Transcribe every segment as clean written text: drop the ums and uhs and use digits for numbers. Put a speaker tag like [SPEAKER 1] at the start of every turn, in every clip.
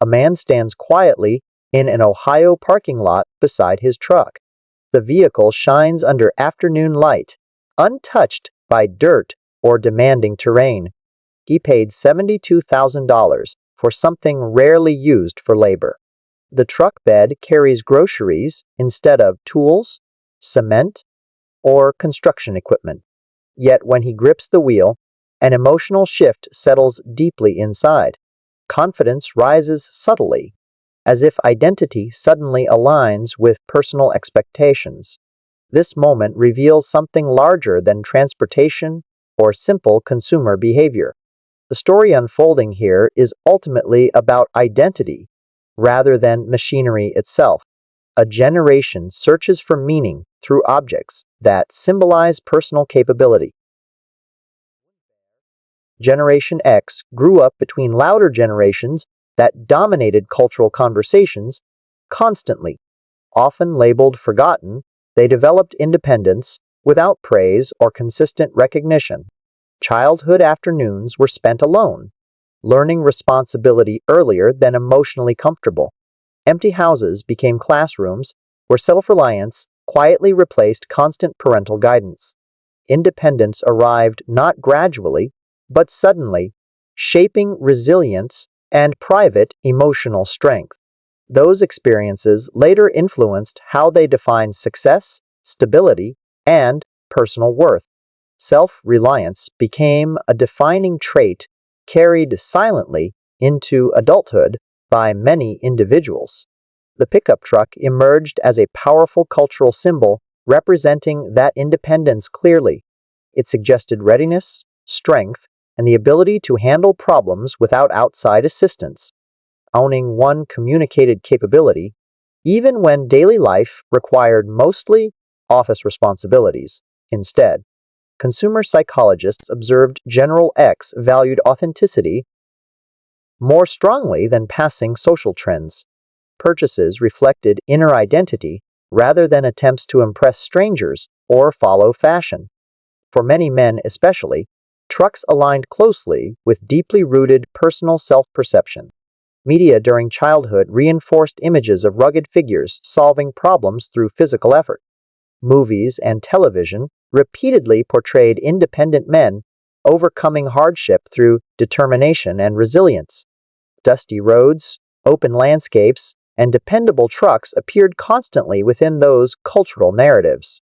[SPEAKER 1] A man stands quietly in an Ohio parking lot beside his truck. The vehicle shines under afternoon light, untouched by dirt or demanding terrain. He paid $72,000 for something rarely used for labor. The truck bed carries groceries instead of tools, cement, or construction equipment. Yet when he grips the wheel, an emotional shift settles deeply inside. Confidence rises subtly, as if identity suddenly aligns with personal expectations. This moment reveals something larger than transportation or simple consumer behavior. The story unfolding here is ultimately about identity rather than machinery itself. A generation searches for meaning through objects that symbolize personal capability. Generation X grew up between louder generations that dominated cultural conversations constantly. Often labeled forgotten, they developed independence without praise or consistent recognition. Childhood afternoons were spent alone, learning responsibility earlier than emotionally comfortable. Empty houses became classrooms where self-reliance quietly replaced constant parental guidance. Independence arrived not gradually, but suddenly, shaping resilience and private emotional strength. Those experiences later influenced how they defined success, stability, and personal worth. Self-reliance became a defining trait carried silently into adulthood by many individuals. The pickup truck emerged as a powerful cultural symbol representing that independence clearly. It suggested readiness, strength, and the ability to handle problems without outside assistance. Owning one communicated capability, even when daily life required mostly office responsibilities. Instead, consumer psychologists observed General X valued authenticity more strongly than passing social trends. Purchases reflected inner identity rather than attempts to impress strangers or follow fashion. For many men especially, trucks aligned closely with deeply rooted personal self-perception. Media during childhood reinforced images of rugged figures solving problems through physical effort. Movies and television repeatedly portrayed independent men overcoming hardship through determination and resilience. Dusty roads, open landscapes, and dependable trucks appeared constantly within those cultural narratives.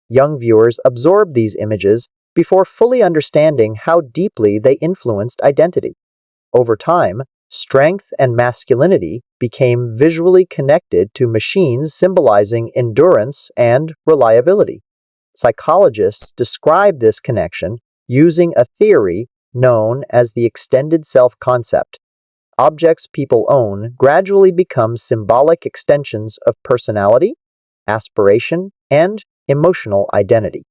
[SPEAKER 1] Young viewers absorbed these images before fully understanding how deeply they influenced identity. Over time, strength and masculinity became visually connected to machines symbolizing endurance and reliability. Psychologists describe this connection using a theory known as the extended self concept. Objects people own gradually become symbolic extensions of personality, aspiration, and emotional identity.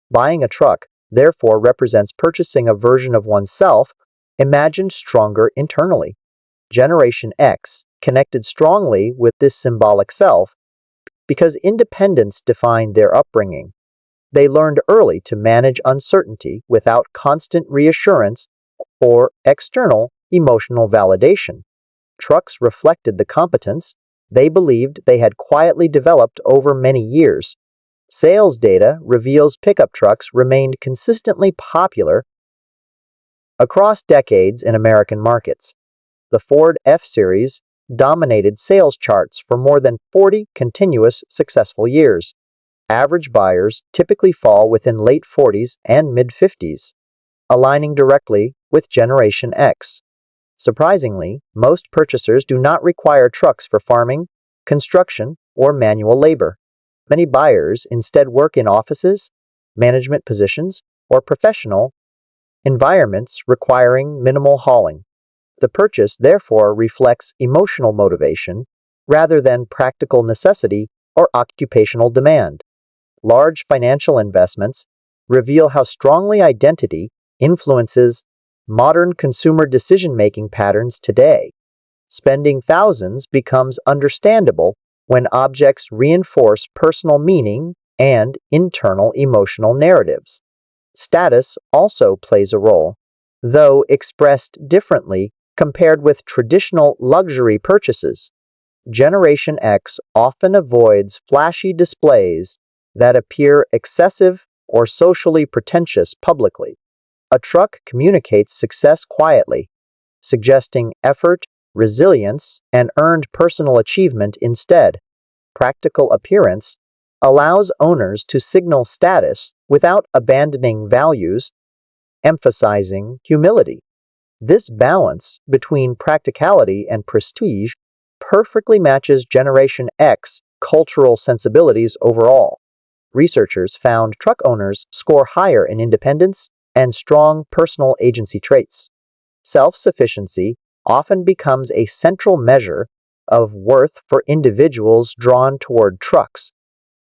[SPEAKER 1] Buying a truck, therefore, represents purchasing a version of oneself imagined stronger internally. Generation X connected strongly with this symbolic self because independence defined their upbringing. They learned early to manage uncertainty without constant reassurance or external emotional validation. Trucks reflected the competence they believed they had quietly developed over many years. Sales data reveals pickup trucks remained consistently popular across decades in American markets. The Ford F-Series dominated sales charts for more than 40 continuous successful years. Average buyers typically fall within late 40s and mid-50s, aligning directly with Generation X. Surprisingly, most purchasers do not require trucks for farming, construction, or manual labor. Many buyers instead work in offices, management positions, or professional environments requiring minimal hauling. The purchase therefore reflects emotional motivation rather than practical necessity or occupational demand. Large financial investments reveal how strongly identity influences modern consumer decision-making patterns today. Spending thousands becomes understandable when objects reinforce personal meaning and internal emotional narratives. Status also plays a role, though expressed differently compared with traditional luxury purchases. Generation X often avoids flashy displays that appear excessive or socially pretentious publicly. A truck communicates success quietly, suggesting effort, resilience, and earned personal achievement instead. Practical appearance allows owners to signal status without abandoning values, emphasizing humility. This balance between practicality and prestige perfectly matches Generation X cultural sensibilities overall. Researchers found truck owners score higher in independence and strong personal agency traits. Self-sufficiency often becomes a central measure of worth for individuals drawn toward trucks.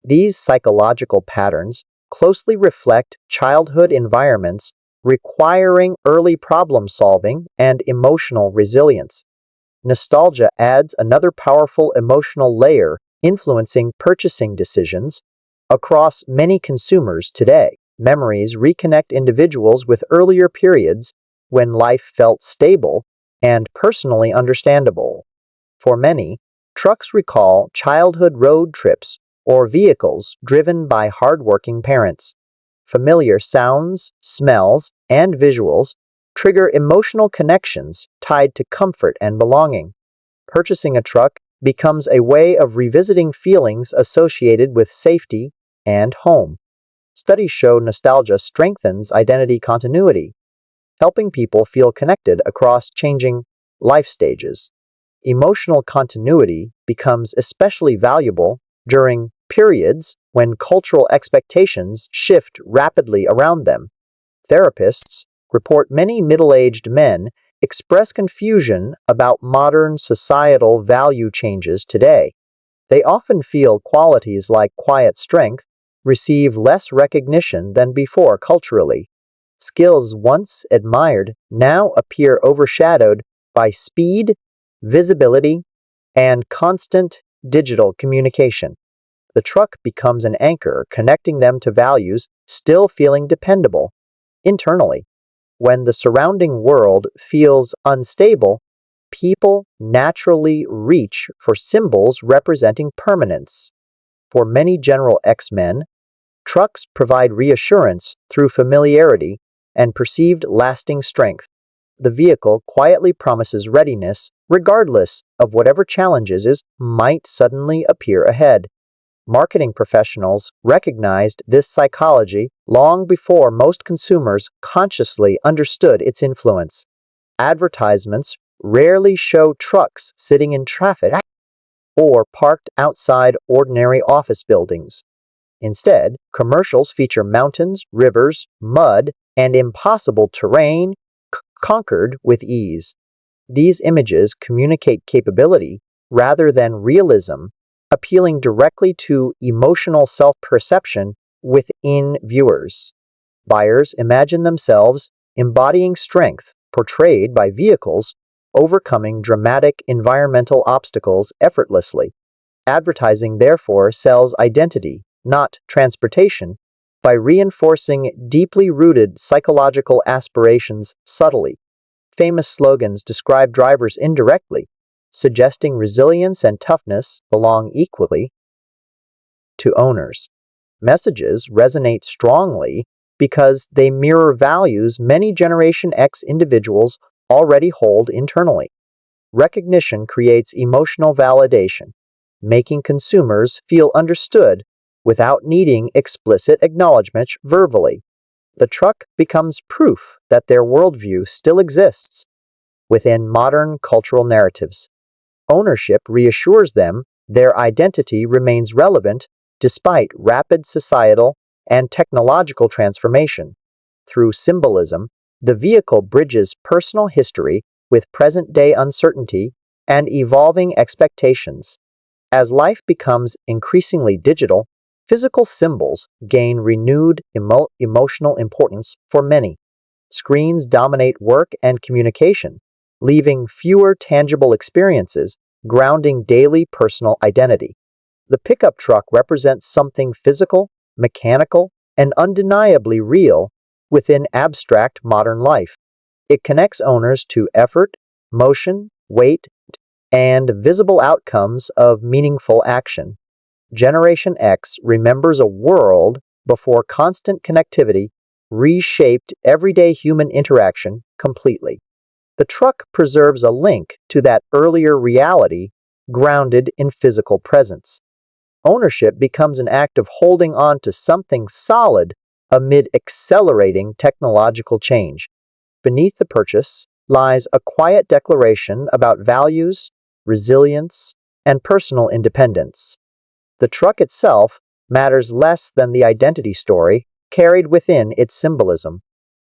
[SPEAKER 1] These psychological patterns closely reflect childhood environments requiring early problem solving and emotional resilience. Nostalgia adds another powerful emotional layer influencing purchasing decisions across many consumers today. Memories reconnect individuals with earlier periods when life felt stable and personally understandable. For many, trucks recall childhood road trips or vehicles driven by hardworking parents. Familiar sounds, smells, and visuals trigger emotional connections tied to comfort and belonging. Purchasing a truck becomes a way of revisiting feelings associated with safety and home. Studies show nostalgia strengthens identity continuity, helping people feel connected across changing life stages. Emotional continuity becomes especially valuable during periods when cultural expectations shift rapidly around them. Therapists report many middle-aged men express confusion about modern societal value changes today. They often feel qualities like quiet strength receive less recognition than before culturally. Skills once admired now appear overshadowed by speed, visibility, and constant digital communication. The truck becomes an anchor connecting them to values still feeling dependable internally. When the surrounding world feels unstable, people naturally reach for symbols representing permanence. For many General X men, trucks provide reassurance through familiarity and perceived lasting strength. The vehicle quietly promises readiness regardless of whatever challenges might suddenly appear ahead. Marketing professionals recognized this psychology long before most consumers consciously understood its influence. Advertisements rarely show trucks sitting in traffic or parked outside ordinary office buildings. Instead, commercials feature mountains, rivers, mud, and impossible terrain conquered with ease. These images communicate capability rather than realism, appealing directly to emotional self-perception within viewers. Buyers imagine themselves embodying strength portrayed by vehicles overcoming dramatic environmental obstacles effortlessly. Advertising therefore sells identity, not transportation, by reinforcing deeply rooted psychological aspirations subtly. Famous slogans describe drivers indirectly, suggesting resilience and toughness belong equally to owners. Messages resonate strongly because they mirror values many Generation X individuals already hold internally. Recognition creates emotional validation, making consumers feel understood without needing explicit acknowledgement verbally. The truck becomes proof that their worldview still exists within modern cultural narratives. Ownership reassures them their identity remains relevant despite rapid societal and technological transformation. Through symbolism, the vehicle bridges personal history with present-day uncertainty and evolving expectations. As life becomes increasingly digital, physical symbols gain renewed emotional importance for many. Screens dominate work and communication, leaving fewer tangible experiences grounding daily personal identity. The pickup truck represents something physical, mechanical, and undeniably real within abstract modern life. It connects owners to effort, motion, weight, and visible outcomes of meaningful action. Generation X remembers a world before constant connectivity reshaped everyday human interaction completely. The truck preserves a link to that earlier reality grounded in physical presence. Ownership becomes an act of holding on to something solid amid accelerating technological change. Beneath the purchase lies a quiet declaration about values, resilience, and personal independence. The truck itself matters less than the identity story carried within its symbolism.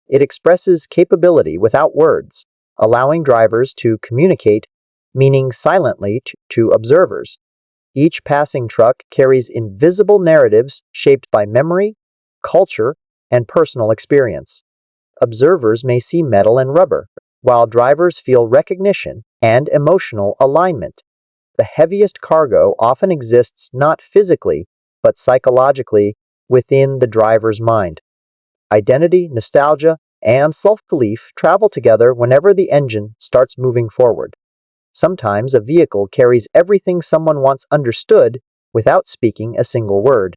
[SPEAKER 1] It expresses capability without words, allowing drivers to communicate meaning silently to observers. Each passing truck carries invisible narratives shaped by memory, culture, and personal experience. Observers may see metal and rubber, while drivers feel recognition and emotional alignment. The heaviest cargo often exists not physically, but psychologically within the driver's mind. Identity, nostalgia, and self-belief travel together whenever the engine starts moving forward. Sometimes a vehicle carries everything someone once understood without speaking a single word.